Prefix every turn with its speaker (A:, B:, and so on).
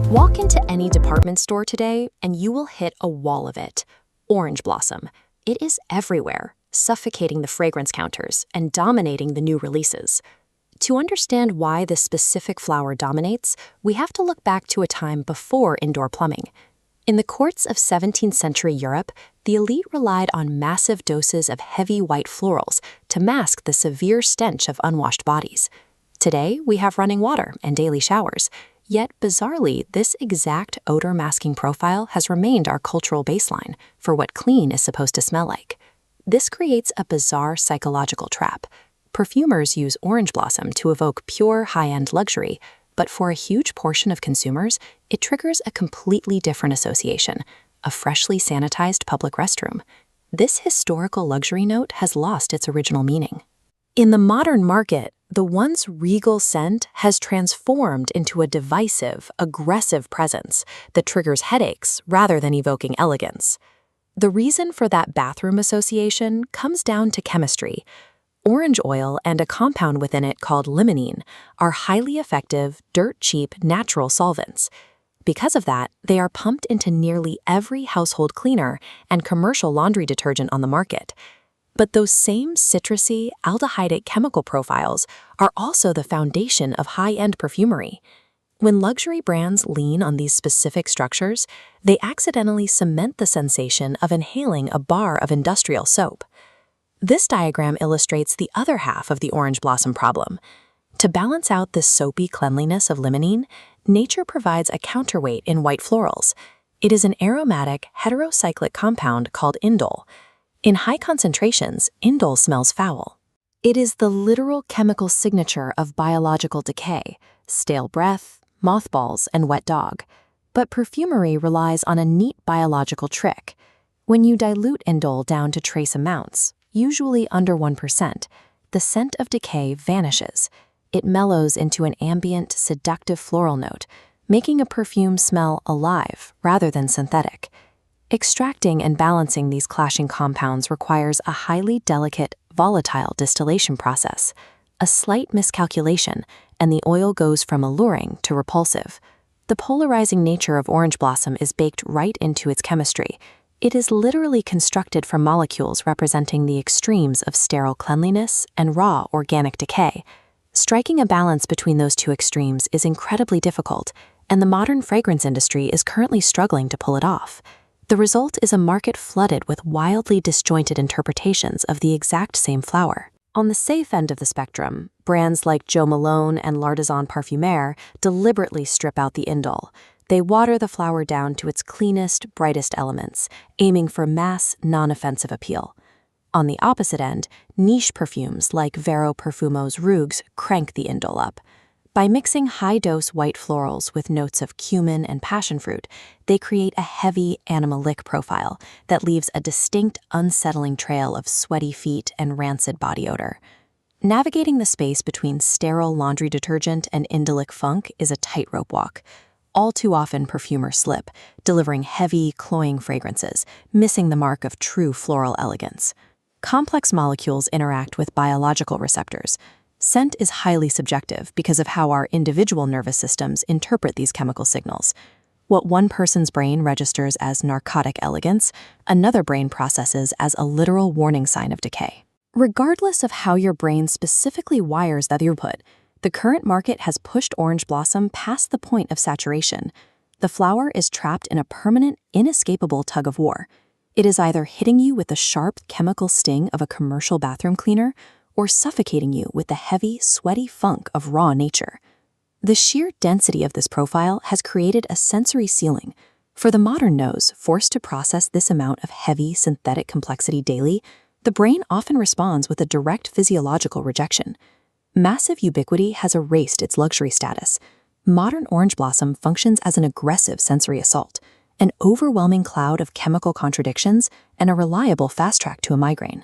A: Walk into any department store today and you will hit a wall of it. Orange blossom. It is everywhere, suffocating the fragrance counters and dominating the new releases. To understand why this specific flower dominates, we have to look back to a time before indoor plumbing. In the courts of 17th century Europe, the elite relied on massive doses of heavy white florals to mask the severe stench of unwashed bodies. Today, we have running water and daily showers. Yet, bizarrely, this exact odor-masking profile has remained our cultural baseline for what clean is supposed to smell like. This creates a bizarre psychological trap. Perfumers use orange blossom to evoke pure high-end luxury, but for a huge portion of consumers, it triggers a completely different association, a freshly sanitized public restroom. This historical luxury note has lost its original meaning. In the modern market, the once regal scent has transformed into a divisive, aggressive presence that triggers headaches rather than evoking elegance. The reason for that bathroom association comes down to chemistry. Orange oil and a compound within it called limonene are highly effective, dirt-cheap, natural solvents. Because of that, they are pumped into nearly every household cleaner and commercial laundry detergent on the market. But those same citrusy, aldehydic chemical profiles are also the foundation of high-end perfumery. When luxury brands lean on these specific structures, they accidentally cement the sensation of inhaling a bar of industrial soap. This diagram illustrates the other half of the orange blossom problem. To balance out this soapy cleanliness of limonene, nature provides a counterweight in white florals. It is an aromatic, heterocyclic compound called indole. In high concentrations, indole smells foul. It is the literal chemical signature of biological decay, stale breath, mothballs, and wet dog. But perfumery relies on a neat biological trick. When you dilute indole down to trace amounts, usually under 1%, the scent of decay vanishes. It mellows into an ambient, seductive floral note, making a perfume smell alive rather than synthetic. Extracting and balancing these clashing compounds requires a highly delicate, volatile distillation process. A slight miscalculation, and the oil goes from alluring to repulsive. The polarizing nature of orange blossom is baked right into its chemistry. It is literally constructed from molecules representing the extremes of sterile cleanliness and raw organic decay. Striking a balance between those two extremes is incredibly difficult, and the modern fragrance industry is currently struggling to pull it off. The result is a market flooded with wildly disjointed interpretations of the exact same flower. On the safe end of the spectrum, brands like Jo Malone and L'Artisan Parfumeur deliberately strip out the indole. They water the flower down to its cleanest, brightest elements, aiming for mass, non-offensive appeal. On the opposite end, niche perfumes like Vero Profumo's Rouges crank the indole up. By mixing high-dose white florals with notes of cumin and passion fruit, they create a heavy, animalic profile that leaves a distinct, unsettling trail of sweaty feet and rancid body odor. Navigating the space between sterile laundry detergent and indolic funk is a tightrope walk. All too often, perfumers slip, delivering heavy, cloying fragrances, missing the mark of true floral elegance. Complex molecules interact with biological receptors. Scent is highly subjective because of how our individual nervous systems interpret these chemical signals. What one person's brain registers as narcotic elegance, another brain processes as a literal warning sign of decay. Regardless of how your brain specifically wires that input, the current market has pushed orange blossom past the point of saturation. The flower is trapped in a permanent, inescapable tug-of-war. It is either hitting you with the sharp chemical sting of a commercial bathroom cleaner or suffocating you with the heavy, sweaty funk of raw nature. The sheer density of this profile has created a sensory ceiling. For the modern nose, forced to process this amount of heavy, synthetic complexity daily, the brain often responds with a direct physiological rejection. Massive ubiquity has erased its luxury status. Modern orange blossom functions as an aggressive sensory assault, an overwhelming cloud of chemical contradictions, and a reliable fast track to a migraine.